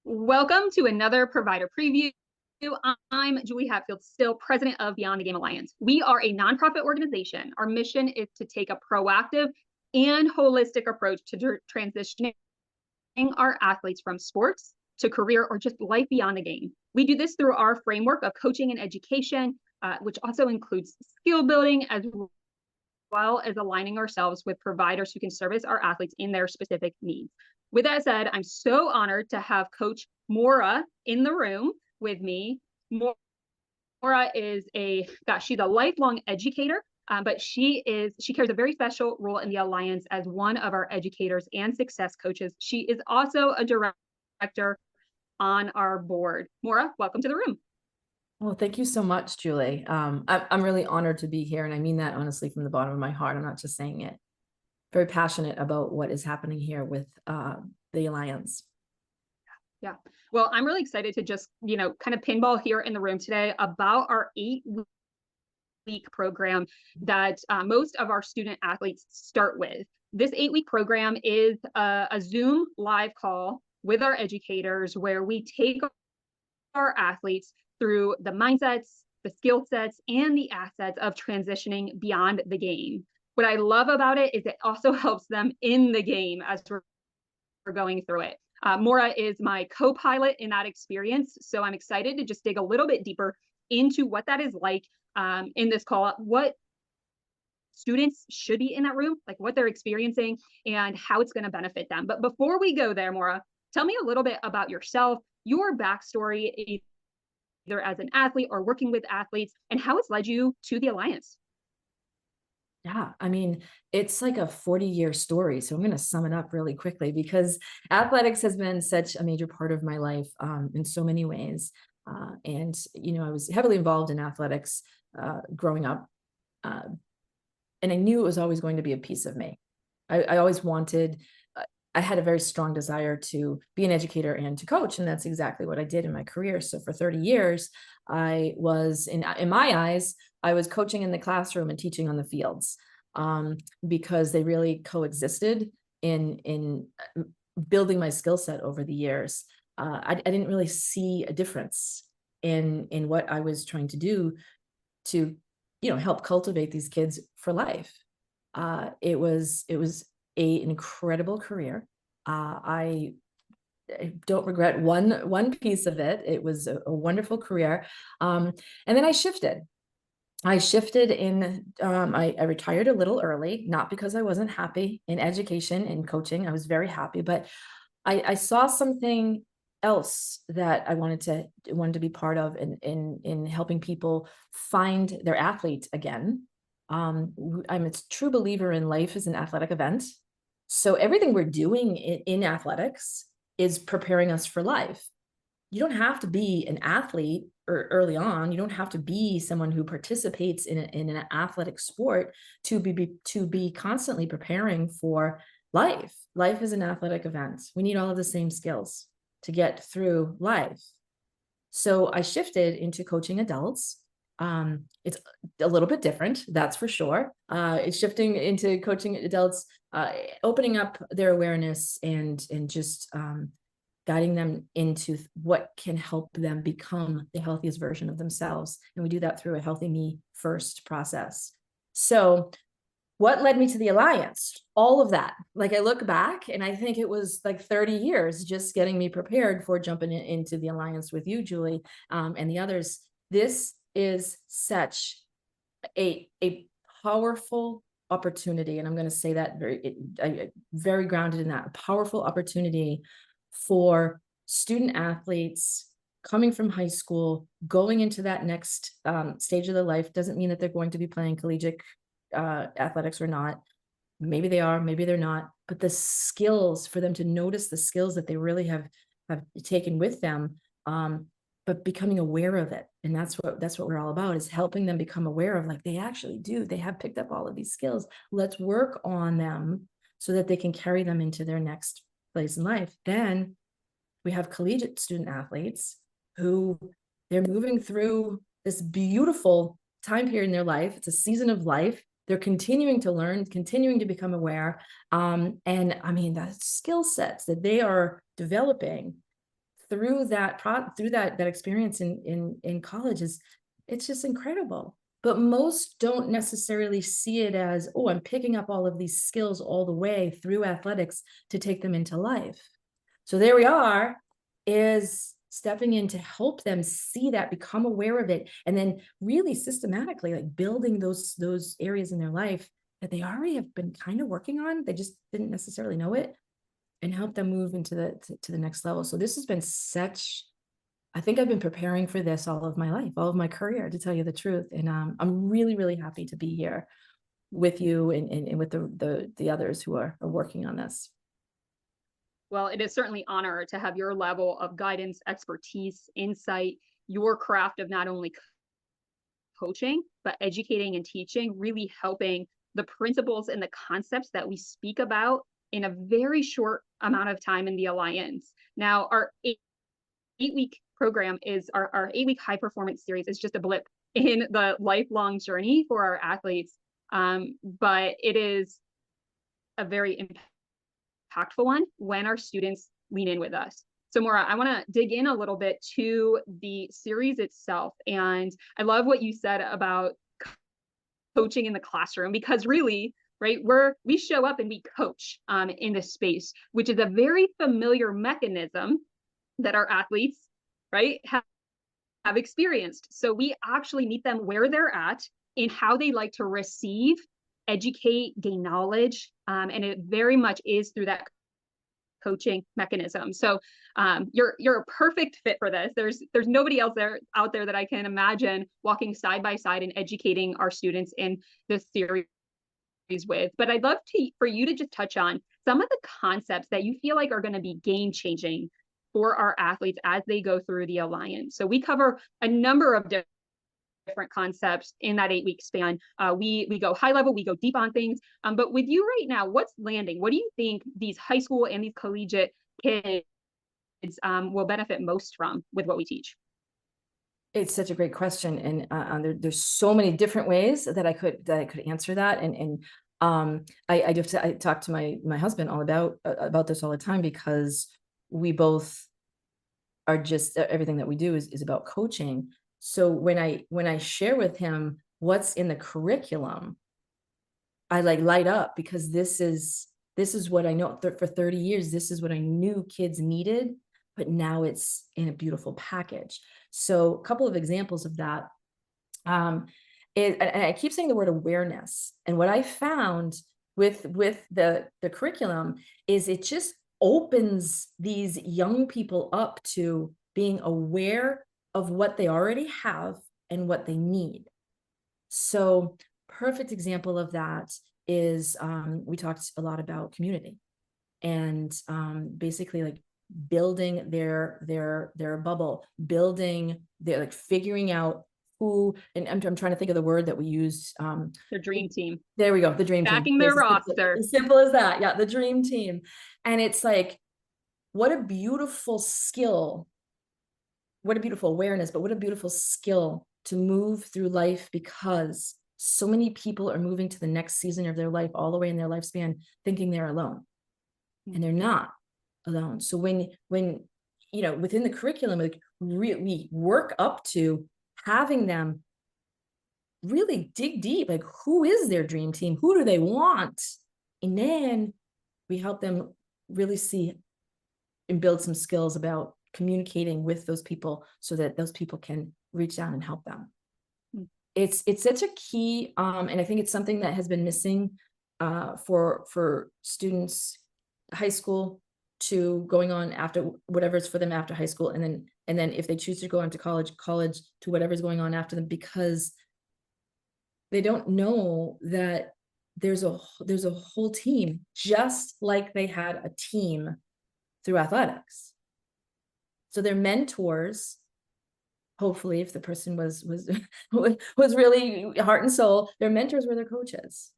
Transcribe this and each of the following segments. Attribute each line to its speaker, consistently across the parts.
Speaker 1: Welcome to another provider preview. I'm Julie Hatfield-Still, president of Beyond the Game Alliance. We are a nonprofit organization. Our mission is to take a proactive and holistic approach to transitioning our athletes from sports to career or just life beyond the game. We do this through our framework of coaching and education, which also includes skill building as well as aligning ourselves with providers who can service our athletes in their specific needs. With that said, I'm so honored to have Coach Maura in the room with me. Maura is she's a lifelong educator, but she carries a very special role in the Alliance as one of our educators and success coaches. She is also a director on our board. Maura, welcome to the room.
Speaker 2: Well, thank you so much, Julie. I'm really honored to be here, and I mean that honestly from the bottom of my heart. I'm not just saying it. Very passionate about what is happening here with the Alliance.
Speaker 1: Yeah. Well, I'm really excited to just, kind of pinball here in the room today about our 8-week program that most of our student athletes start with. This 8-week program is a Zoom live call with our educators where we take our athletes through the mindsets, the skill sets, and the assets of transitioning beyond the game. What I love about it is it also helps them in the game as we're going through it. Maura is my co-pilot in that experience, so I'm excited to just dig a little bit deeper into what that is like in this call, what students should be in that room, like what they're experiencing and how it's going to benefit them. But before we go there, Maura, tell me a little bit about yourself, your backstory, either as an athlete or working with athletes, and how it's led you to the Alliance.
Speaker 2: Yeah, I mean, it's like a 40-year story. So I'm going to sum it up really quickly because athletics has been such a major part of my life in so many ways. And I was heavily involved in athletics growing up. And I knew it was always going to be a piece of me. I always wanted, I had a very strong desire to be an educator and to coach. And that's exactly what I did in my career. So for 30 years, I was, in my eyes, I was coaching in the classroom and teaching on the fields because they really coexisted in building my skill set over the years. I didn't really see a difference in what I was trying to do to, help cultivate these kids for life. It was an incredible career. I don't regret one piece of it. It was a wonderful career. And then I shifted. I retired a little early, not because I wasn't happy in education and coaching. I was very happy, but I saw something else that I wanted to be part of in helping people find their athlete again. I'm a true believer in life as an athletic event. So everything we're doing in athletics is preparing us for life. You don't have to be an athlete or early on. You don't have to be someone who participates in an athletic sport to be constantly preparing for life. Life is an athletic event. We need all of the same skills to get through life. So I shifted into coaching adults. It's a little bit different, that's for sure. It's shifting into coaching adults, opening up their awareness and just guiding them into what can help them become the healthiest version of themselves. And we do that through a healthy me first process. So what led me to the Alliance? All of that. Like I look back and I think it was like 30 years just getting me prepared for jumping into the Alliance with you, Julie, and the others. This is such a powerful opportunity. And I'm going to say that very grounded in that, a powerful opportunity for student athletes coming from high school, going into that next stage of their life. Doesn't mean that they're going to be playing collegiate athletics or not. Maybe they are, maybe they're not, but the skills for them to notice the skills that they really have taken with them, but becoming aware of it. And that's what we're all about, is helping them become aware of, like, they actually do, they have picked up all of these skills. Let's work on them so that they can carry them into their next place in life. Then we have collegiate student athletes who they're moving through this beautiful time period in their life. It's a season of life. They're continuing to learn, continuing to become aware. And I mean, the skill sets that they are developing through that experience in college it's just incredible. But most don't necessarily see it as, oh, I'm picking up all of these skills all the way through athletics to take them into life. So there we are, is stepping in to help them see that, become aware of it, and then really systematically like building those areas in their life that they already have been kind of working on. They just didn't necessarily know it, and help them move into the next level. So this has been I think I've been preparing for this all of my life, all of my career, to tell you the truth. And I'm really, really happy to be here with you and with the others who are working on this.
Speaker 1: Well, it is certainly an honor to have your level of guidance, expertise, insight, your craft of not only coaching, but educating and teaching, really helping the principles and the concepts that we speak about in a very short amount of time in the Alliance. Now, our eight-week program is our 8-week high performance series is just a blip in the lifelong journey for our athletes. But it is a very impactful one when our students lean in with us. So Maura, I want to dig in a little bit to the series itself. And I love what you said about coaching in the classroom, because really, right, we show up and we coach in this space, which is a very familiar mechanism that our athletes, right, have experienced. So we actually meet them where they're at in how they like to receive, educate, gain knowledge, and it very much is through that coaching mechanism. So you're a perfect fit for this. There's nobody else out there that I can imagine walking side by side and educating our students in this series with. But I'd love for you to just touch on some of the concepts that you feel like are going to be game changing for our athletes as they go through the Alliance. So we cover a number of different concepts in that 8-week span. We go high level, we go deep on things. But with you right now, what's landing? What do you think these high school and these collegiate kids will benefit most from with what we teach?
Speaker 2: It's such a great question, and there's so many different ways that I could answer that. And I talk to my husband all about this all the time, because we both are just, everything that we do is about coaching. So when I share with him what's in the curriculum, I like light up, because this is what I know. For 30 years, this is what I knew kids needed, but now it's in a beautiful package. So a couple of examples of that. And I keep saying the word awareness. And what I found with the curriculum is it just opens these young people up to being aware of what they already have and what they need. So perfect example of that is we talked a lot about community, and basically like building their bubble, building their, like, figuring out who, and I'm trying to think of the word that we used.
Speaker 1: The dream team.
Speaker 2: There we go, the dream team.
Speaker 1: Backing their roster.
Speaker 2: As simple as that. Yeah, the dream team. And it's like, what a beautiful skill, what a beautiful awareness, but what a beautiful skill to move through life, because so many people are moving to the next season of their life, all the way in their lifespan, thinking they're alone, and they're not alone. So when you know, within the curriculum, like, we work up to having them really dig deep, like, who is their dream team, who do they want, and then we help them really see and build some skills about communicating with those people, so that those people can reach out and help them. It's such a key, and I think it's something that has been missing for students, high school to going on after whatever's for them after high school, and then if they choose to go on to college to whatever's going on after them, because they don't know that there's a whole team, just like they had a team through athletics. So their mentors, hopefully, if the person was really heart and soul, their mentors were their coaches.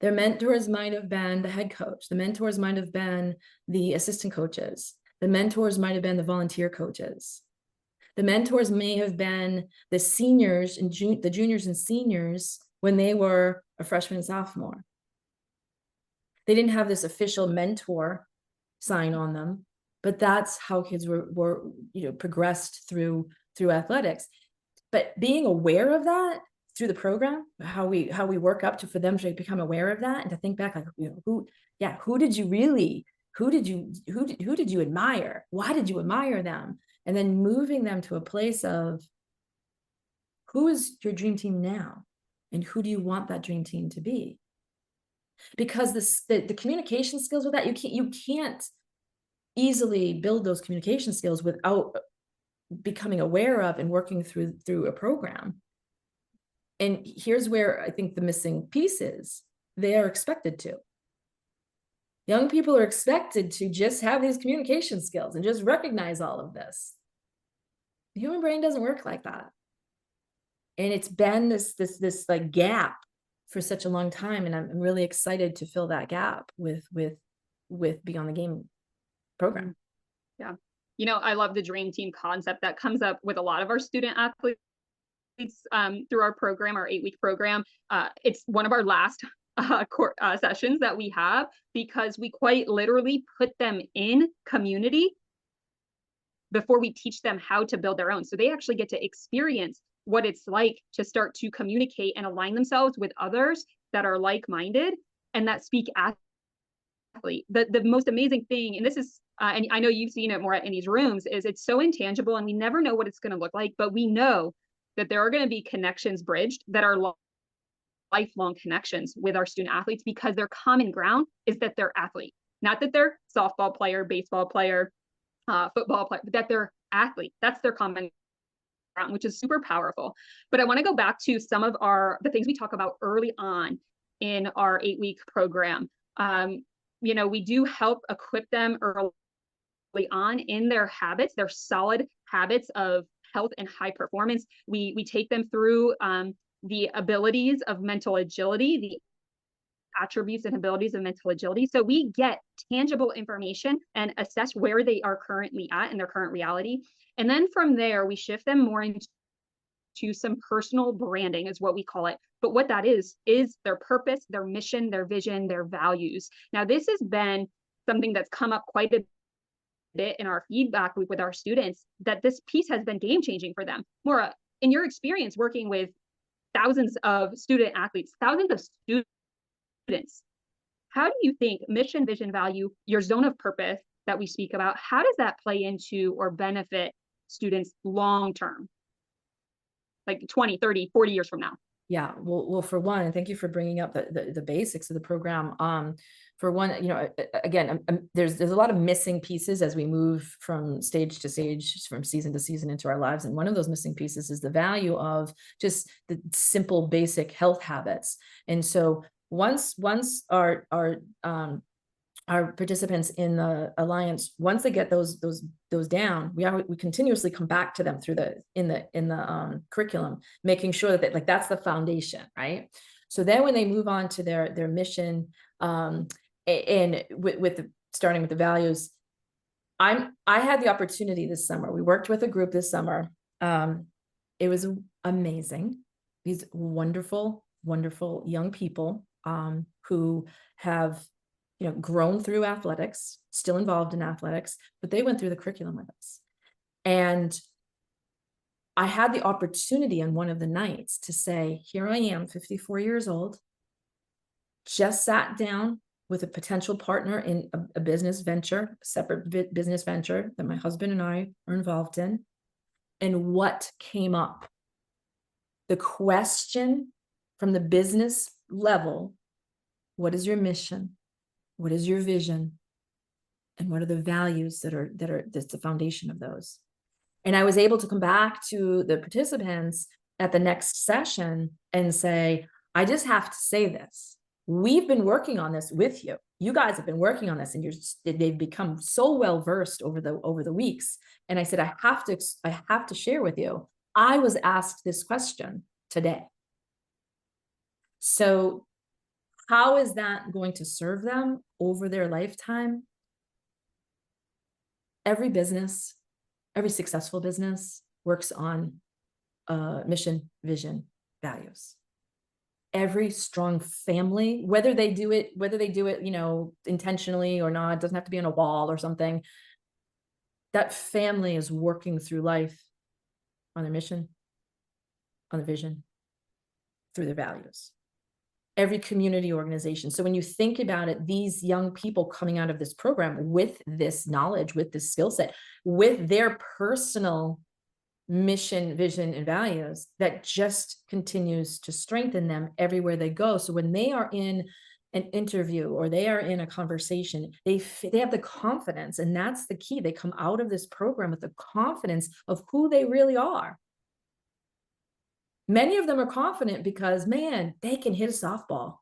Speaker 2: Their mentors might have been the head coach. The mentors might have been the assistant coaches. The mentors might have been the volunteer coaches. The mentors may have been the seniors and the juniors and seniors when they were a freshman and sophomore. They didn't have this official mentor sign on them, but that's how kids were progressed through athletics. But being aware of that through the program, how we work up to for them to become aware of that and to think back, like, who did you admire? Why did you admire them? And then moving them to a place of, who is your dream team now? And who do you want that dream team to be? Because the communication skills with that, you can't easily build those communication skills without becoming aware of and working through a program. And here's where I think the missing piece is: they are expected to. Young people are expected to just have these communication skills and just recognize all of this. The human brain doesn't work like that. And it's been this like gap for such a long time. And I'm really excited to fill that gap with Beyond the Game program.
Speaker 1: Yeah. You know, I love the dream team concept that comes up with a lot of our student athletes through our program, our 8-week program. It's one of our last sessions that we have, because we quite literally put them in community before we teach them how to build their own. So they actually get to experience what it's like to start to communicate and align themselves with others that are like-minded and that speak athlete. The most amazing thing, and this is, and I know you've seen it more in these rooms, is it's so intangible and we never know what it's going to look like, but we know that there are going to be connections bridged that are lifelong connections with our student athletes, because their common ground is that they're athlete, not that they're softball player, baseball player, football player, but that they're athlete. That's their common ground, which is super powerful. But I want to go back to some of the things we talk about early on in our 8-week program. We do help equip them early on in their habits, their solid habits of health and high performance. We take them through the abilities of mental agility, the attributes and abilities of mental agility. So we get tangible information and assess where they are currently at in their current reality. And then from there, we shift them more into some personal branding, is what we call it. But what that is their purpose, their mission, their vision, their values. Now, this has been something that's come up quite a bit in our feedback loop with our students, that this piece has been game-changing for them. Maura, in your experience working with thousands of student athletes, thousands of students, how do you think mission, vision, value, your zone of purpose that we speak about, how does that play into or benefit students long-term, like 20, 30, 40 years from now?
Speaker 2: Yeah, well, for one, and thank you for bringing up the basics of the program. For one, again, there's a lot of missing pieces as we move from stage to stage, from season to season into our lives. And one of those missing pieces is the value of just the simple, basic health habits. And so once our participants in the alliance, once they get those down, we continuously come back to them through in the curriculum, making sure that that's the foundation, right? So then when they move on to their mission, and starting with the values, I had the opportunity this summer. We worked with a group this summer. It was amazing. These wonderful young people who have grown through athletics, still involved in athletics, but they went through the curriculum with us. And I had the opportunity on one of the nights to say, here I am, 54 years old, just sat down with a potential partner in a business venture, a separate business venture that my husband and I are involved in. And what came up? The question from the business level: what is your mission? What is your vision? And what are the values that's the foundation of those? And I was able to come back to the participants at the next session and say, I just have to say this. We've been working on this with you. You guys have been working on this, and they've become so well versed over the weeks. And I said, I have to share with you. I was asked this question today. So how is that going to serve them over their lifetime? Every business, every successful business works on mission, vision, values. Every strong family, whether they do it, intentionally or not, it doesn't have to be on a wall or something. that family is working through life on their mission, on the vision, through their values. Every community organization. So when you think about it, these young people coming out of this program with this knowledge, with this skill set, with their personal mission, vision, and values, that just continues to strengthen them everywhere they go. So when they are in an interview or they are in a conversation, they have the confidence, and that's the key. They come out of this program with the confidence of who they really are. Many of them are confident because, man, they can hit a softball.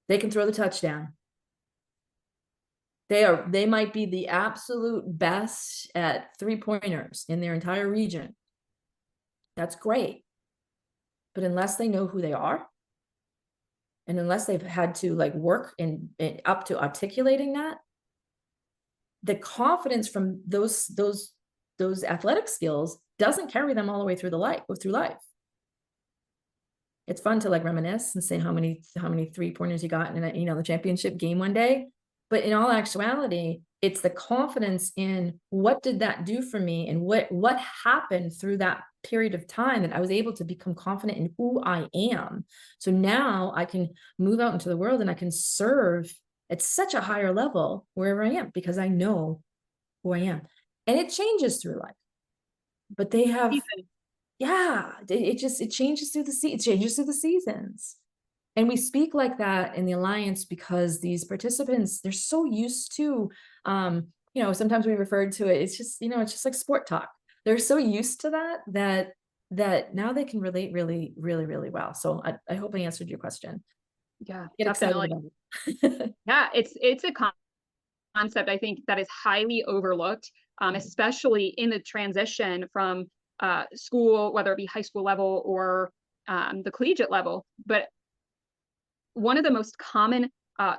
Speaker 2: They can throw the touchdown. They might be the absolute best at three-pointers in their entire region. That's great. But unless they know who they are, and unless they've had to like work in up to articulating that, the confidence from those athletic skills doesn't carry them all the way through life. It's fun to like reminisce and say how many three-pointers you got in the championship game one day. But in all actuality, it's the confidence in what did that do for me, and what happened through that period of time that I was able to become confident in who I am. So now I can move out into the world and I can serve at such a higher level wherever I am, because I know who I am. And it changes through life. But they have, yeah, it changes through the seasons. And we speak like that in the Alliance because these participants, they're so used to, sometimes we referred to it, it's just like sport talk. They're so used to that now they can relate really, really, really well. So I hope I answered your question.
Speaker 1: Yeah,
Speaker 2: Get
Speaker 1: definitely.
Speaker 2: excited about it.
Speaker 1: Yeah, it's a concept I think that is highly overlooked, especially in the transition from school, whether it be high school level or the collegiate level. But one of the most common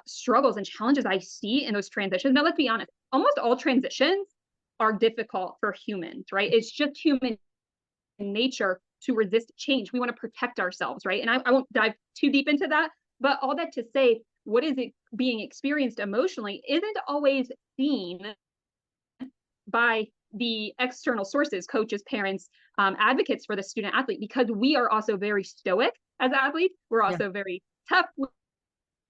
Speaker 1: struggles and challenges I see in those transitions, now let's be honest, almost all transitions are difficult for humans, right? It's just human nature to resist change. We want to protect ourselves, right? And I won't dive too deep into that, but all that to say, what is it being experienced emotionally isn't always seen by the external sources, coaches, parents, advocates for the student athlete, because we are also very stoic as athletes. We're also very tough.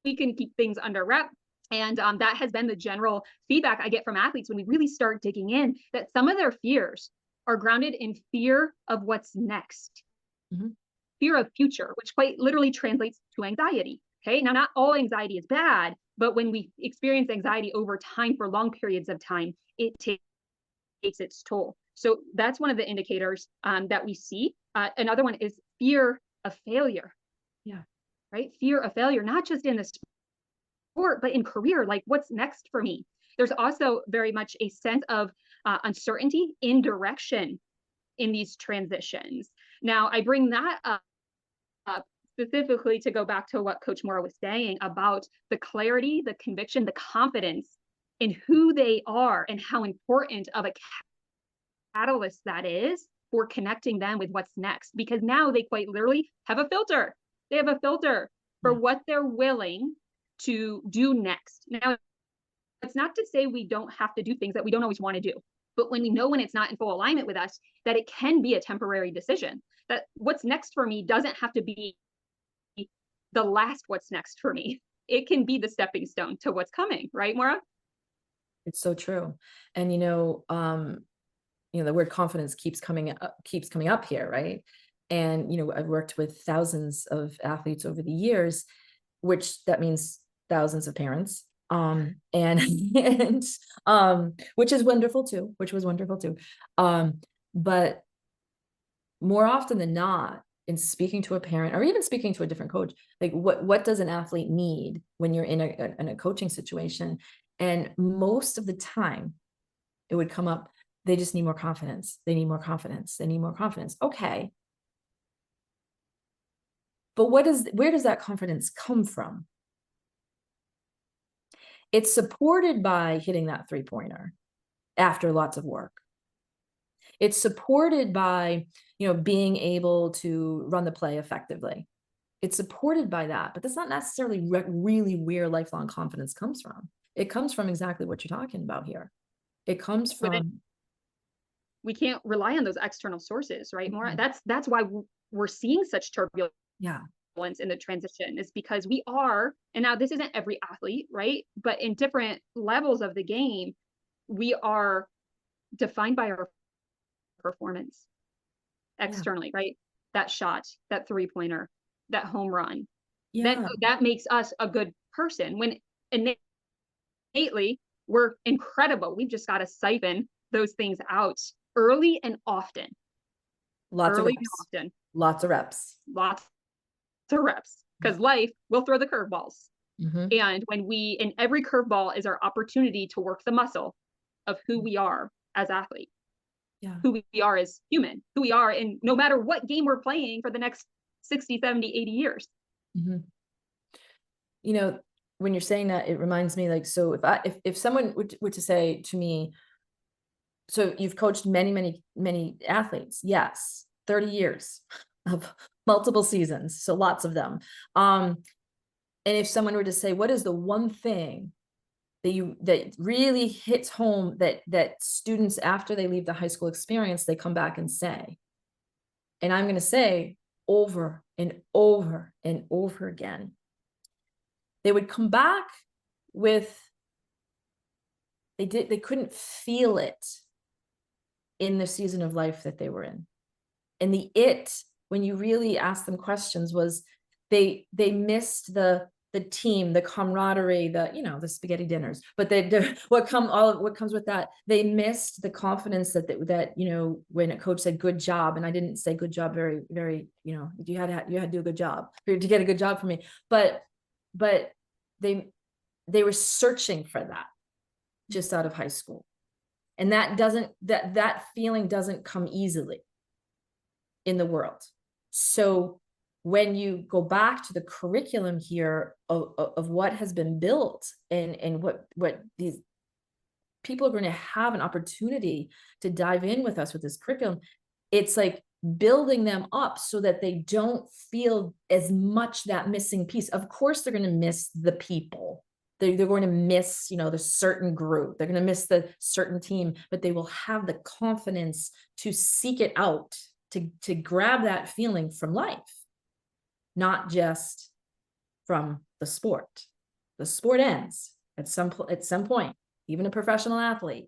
Speaker 1: We can keep things under wrap. And that has been the general feedback I get from athletes when we really start digging in, that some of their fears are grounded in fear of what's next, fear of future, which quite literally translates to anxiety. Okay, now not all anxiety is bad, but when we experience anxiety over time for long periods of time, it takes its toll. So that's one of the indicators that we see. Another one is fear of failure.
Speaker 2: Yeah.
Speaker 1: Right? Fear of failure, not just in the sport, but in career. Like, what's next for me? There's also very much a sense of uncertainty in direction in these transitions. Now, I bring that up specifically to go back to what Coach Maura was saying about the clarity, the conviction, the confidence in who they are and how important of a catalyst that is for connecting them with what's next. Because now they quite literally have a filter. They have a filter for what they're willing to do next. Now, it's not to say we don't have to do things that we don't always want to do, but when we know when it's not in full alignment with us, that it can be a temporary decision, that what's next for me doesn't have to be the last what's next for me. It can be the stepping stone to what's coming, right, Maura?
Speaker 2: It's so true. And the word confidence keeps coming up here, right? And I've worked with thousands of athletes over the years, which that means thousands of parents, and which is wonderful too, but more often than not, in speaking to a parent or even speaking to a different coach, like what does an athlete need when you're in a coaching situation? And most of the time it would come up, they just need more confidence. They need more confidence. They need more confidence. Okay. But where does that confidence come from? It's supported by hitting that three-pointer after lots of work. It's supported by, being able to run the play effectively. It's supported by that, but that's not necessarily really where lifelong confidence comes from. It comes from exactly what you're talking about here. It comes from,
Speaker 1: We can't rely on those external sources, right, Maura?
Speaker 2: Mhm.
Speaker 1: That's why we're seeing such turbulence
Speaker 2: Yeah,
Speaker 1: in the transition, is because we are, and now this isn't every athlete, right? But in different levels of the game, we are defined by our performance
Speaker 2: yeah,
Speaker 1: externally, right? That shot, that three-pointer, that home run. Then
Speaker 2: yeah.
Speaker 1: that makes us a good person. When innately we're incredible. We've just got to siphon those things out early and often.
Speaker 2: Lots of
Speaker 1: Early and
Speaker 2: reps,
Speaker 1: often.
Speaker 2: lots of reps.
Speaker 1: Lots of reps. Because life will throw the curveballs.
Speaker 2: Mhm.
Speaker 1: And when we, and every curveball is our opportunity to work the muscle of who we are as athletes,
Speaker 2: Yeah.
Speaker 1: who we are as human, who we are in no matter what game we're playing for the next 60, 70, 80 years.
Speaker 2: Mhm. You know, when you're saying that, it reminds me, like, so if someone were to say to me, so you've coached many athletes. Yes, 30 years of multiple seasons, so lots of them. And if someone were to say, what is the one thing that really hits home that students, after they leave the high school experience, they come back and say? And I'm going to say, over and over and over again, they would come back with, they couldn't feel it in the season of life that they were in. And when you really ask them questions, was they missed the team, the camaraderie, the spaghetti dinners, but what comes with that. They missed the confidence that when a coach said good job, and I didn't say good job very, very, you had to do a good job to get a good job for me, but they were searching for that just out of high school. And that feeling doesn't come easily in the world. So when you go back to the curriculum here of what has been built, and what these people are going to have an opportunity to dive in with us with this curriculum, it's like building them up so that they don't feel as much that missing piece. Of course, they're going to miss the people. They're going to miss, the certain group. They're going to miss the certain team, but they will have the confidence to seek it out, to grab that feeling from life, not just from the sport. The sport ends at some point. Even a professional athlete,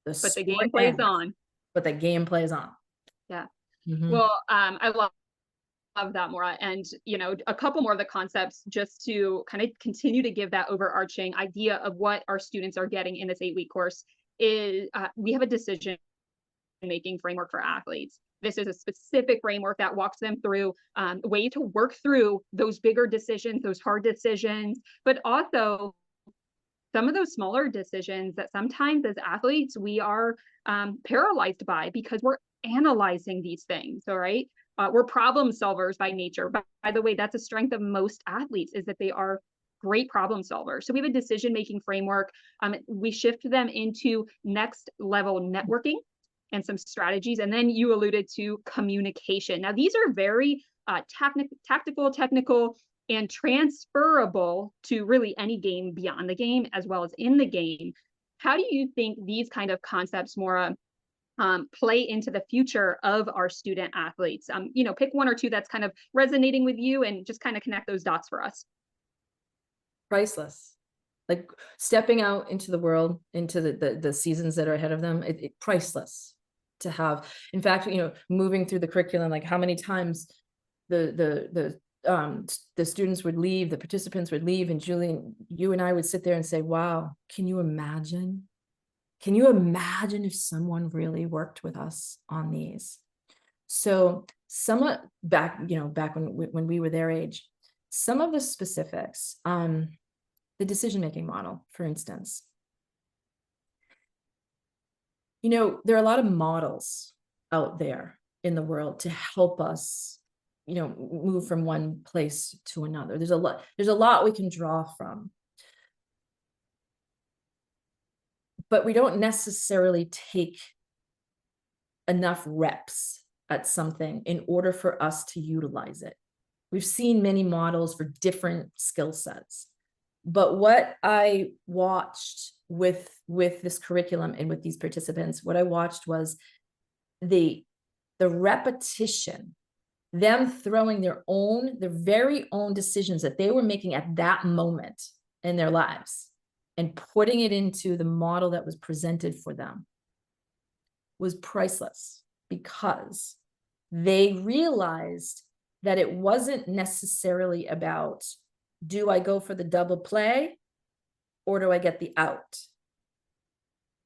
Speaker 2: the
Speaker 1: But the
Speaker 2: sport
Speaker 1: game plays
Speaker 2: ends,
Speaker 1: on.
Speaker 2: but the game plays on.
Speaker 1: Yeah.
Speaker 2: Mhm.
Speaker 1: Well, I love that, Maura. And, a couple more of the concepts just to kind of continue to give that overarching idea of what our students are getting in this 8-week course is we have a decision making framework for athletes. This is a specific framework that walks them through a way to work through those bigger decisions, those hard decisions, but also some of those smaller decisions that sometimes as athletes we are paralyzed by because we're analyzing these things. All right. We're problem solvers by nature. But by the way, that's a strength of most athletes, is that they are great problem solvers. So we have a decision-making framework. We shift them into next level networking and some strategies. And then you alluded to communication. Now, these are very tactical, technical, and transferable to really any game beyond the game as well as in the game. How do you think these kind of concepts, Maura, play into the future of our student athletes? Pick one or two that's kind of resonating with you and just kind of connect those dots for us.
Speaker 2: Priceless. Like stepping out into the world, into the seasons that are ahead of them, priceless to have. In fact, moving through the curriculum, like how many times the students would leave, the participants would leave, and Julian, you and I would sit there and say, wow, can you imagine? Can you imagine if someone really worked with us on these? So back when we were their age, some of the specifics, the decision-making model, for instance, there are a lot of models out there in the world to help us, move from one place to another. There's a lot we can draw from, but we don't necessarily take enough reps at something in order for us to utilize it. We've seen many models for different skill sets. But what I watched with this curriculum and with these participants, what I watched was the repetition, them throwing their very own decisions that they were making at that moment in their lives and putting it into the model that was presented for them was priceless, because they realized that it wasn't necessarily about, do I go for the double play or do I get the out?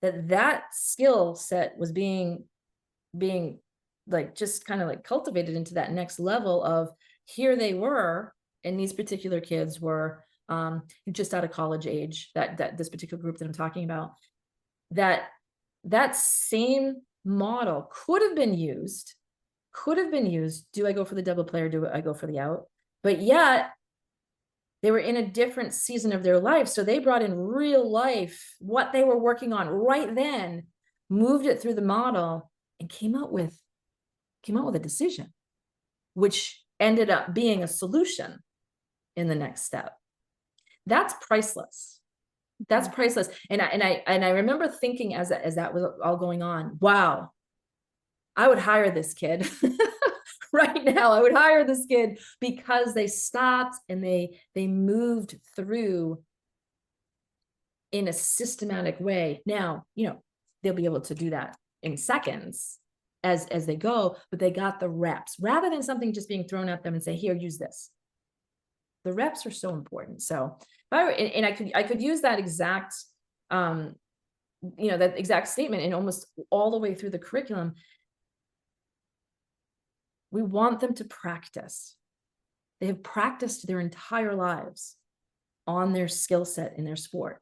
Speaker 2: That skill set was being like just kind of like cultivated into that next level of, here they were, and these particular kids were just out of college age, that this particular group that I'm talking about, that same model could have been used. Do I go for the double play or do I go for the out? But yet they were in a different season of their life, so they brought in real life what they were working on right then, moved it through the model, and came out with a decision, which ended up being a solution in the next step. That's priceless. That's priceless. And I remember thinking as that was all going on, wow, I would hire this kid. Right now, I would hire this kid, because they stopped and they moved through in a systematic way. Now, they'll be able to do that in seconds as they go, but they got the reps rather than something just being thrown at them and say, here, use this. The reps are so important. So I could use that exact that exact statement in almost all the way through the curriculum. We want them to practice. They have practiced their entire lives on their skill set in their sport.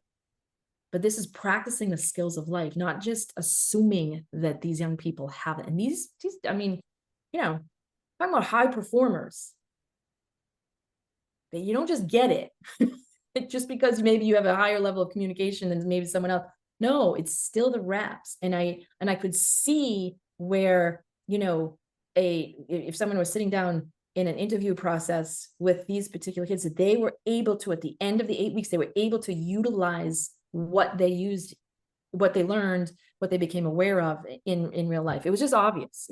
Speaker 2: But this is practicing the skills of life, not just assuming that these young people have it. And these, I mean, talking about high performers, that you don't just get it just because maybe you have a higher level of communication than maybe someone else. No, it's still the reps. And I could see where, if someone was sitting down in an interview process with these particular kids, that they were able to, at the end of the 8 weeks, they were able to utilize what they used, what they learned, what they became aware of in real life. It was just obvious.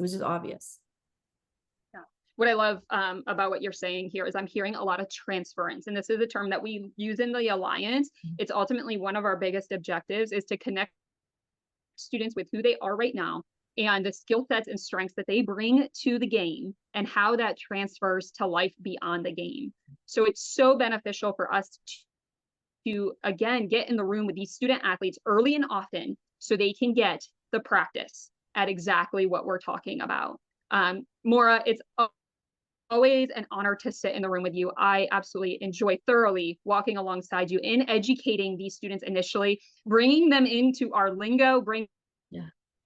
Speaker 1: Yeah. What I love about what you're saying here is I'm hearing a lot of transference. And this is a term that we use in the Alliance. It's ultimately one of our biggest objectives, is to connect students with who they are right now and the skill sets and strengths that they bring to the game and how that transfers to life beyond the game. So it's so beneficial for us to, again, get in the room with these student athletes early and often so they can get the practice at exactly what we're talking about. Maura, it's always an honor to sit in the room with you. I absolutely enjoy thoroughly walking alongside you in educating these students initially, bringing them into our lingo, bringing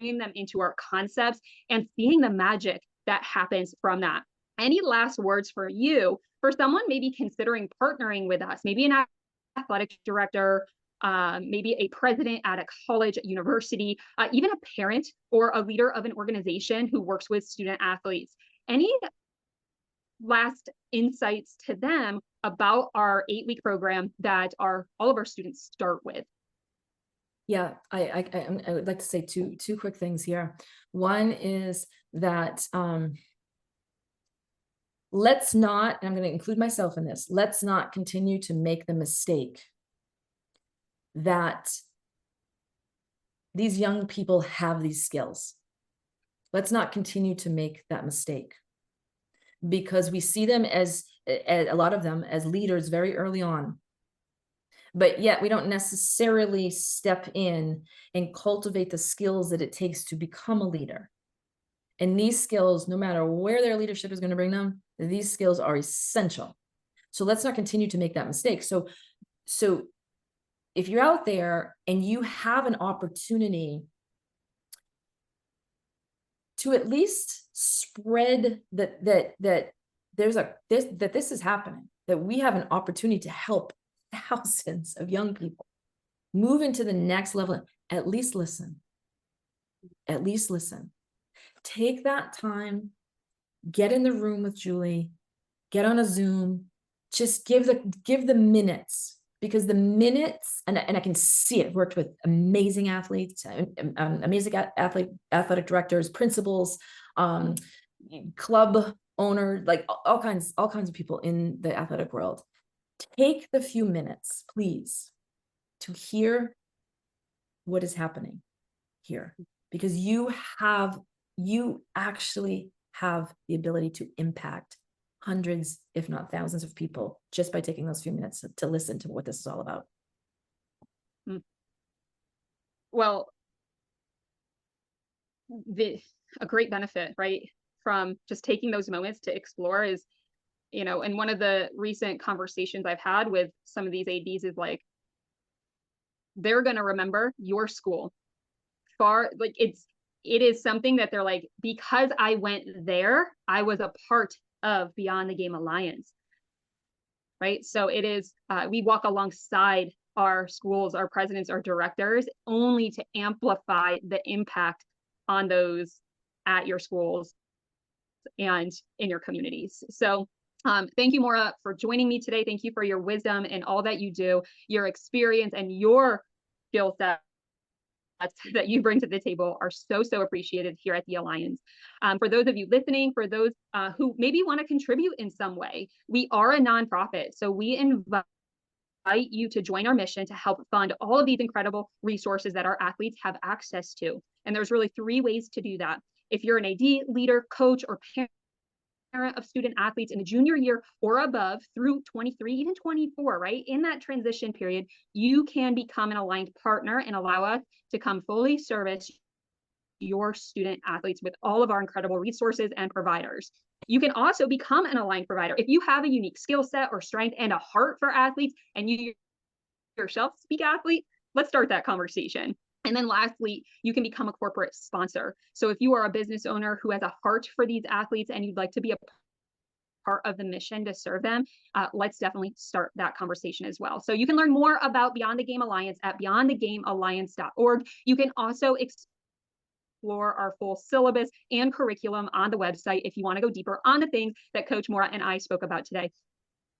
Speaker 1: them into our concepts, and seeing the magic that happens from that. Any last words for you, for someone maybe considering partnering with us, maybe an athletic director, maybe a president at a college, university, even a parent or a leader of an organization who works with student athletes? Any last insights to them about our 8-week program that all of our students start with?
Speaker 2: Yeah, I would like to say two quick things here. One is that let's not, and I'm going to include myself in this, let's not continue to make the mistake that these young people have these skills. Let's not continue to make that mistake, because we see them as a lot of them as leaders very early on. But yet we don't necessarily step in and cultivate the skills that it takes to become a leader. And these skills, no matter where their leadership is going to bring them, these skills are essential. So let's not continue to make that mistake. So if you're out there and you have an opportunity to at least spread that this is happening, that we have an opportunity to help thousands of young people move into the next level, at least listen. Take that time, get in the room with Julie, get on a Zoom, just give the minutes, because the minutes, and I can see it, worked with amazing athletes, amazing athletic directors, principals, club owner, like all kinds of people in the athletic world. Take the few minutes, please, to hear what is happening here, because you actually have the ability to impact hundreds, if not thousands of people just by taking those few minutes to listen to what this is all about.
Speaker 1: Well, a great benefit, right, from just taking those moments to explore is, and one of the recent conversations I've had with some of these ADs is like, they're going to remember your school like it is something that they're like, because I went there, I was a part of Beyond the Game Alliance, right? So it is, we walk alongside our schools, our presidents, our directors, only to amplify the impact on those at your schools and in your communities. So thank you, Maura, for joining me today. Thank you for your wisdom and all that you do, your experience and your skill set that you bring to the table are so appreciated here at the Alliance. For those of you listening, for those who maybe want to contribute in some way, we are a nonprofit, so we invite you to join our mission to help fund all of these incredible resources that our athletes have access to. And there's really 3 ways to do that. If you're an AD, leader, coach, or parent of student athletes in the junior year or above through 23, even 24, right? In that transition period, you can become an aligned partner and allow us to come fully service your student athletes with all of our incredible resources and providers. You can also become an aligned provider. If you have a unique skill set or strength and a heart for athletes, and you yourself speak athlete, let's start that conversation. And then lastly, you can become a corporate sponsor. So if you are a business owner who has a heart for these athletes and you'd like to be a part of the mission to serve them, let's definitely start that conversation as well. So you can learn more about Beyond the Game Alliance at beyondthegamealliance.org. You can also explore our full syllabus and curriculum on the website if you want to go deeper on the things that Coach Maura and I spoke about today.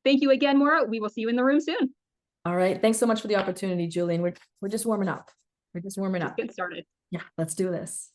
Speaker 1: Thank you again, Maura. We will see you in the room soon.
Speaker 2: All right. Thanks so much for the opportunity, Julian. We're just warming up. We're just warming up.
Speaker 1: Get started.
Speaker 2: Yeah, let's do this.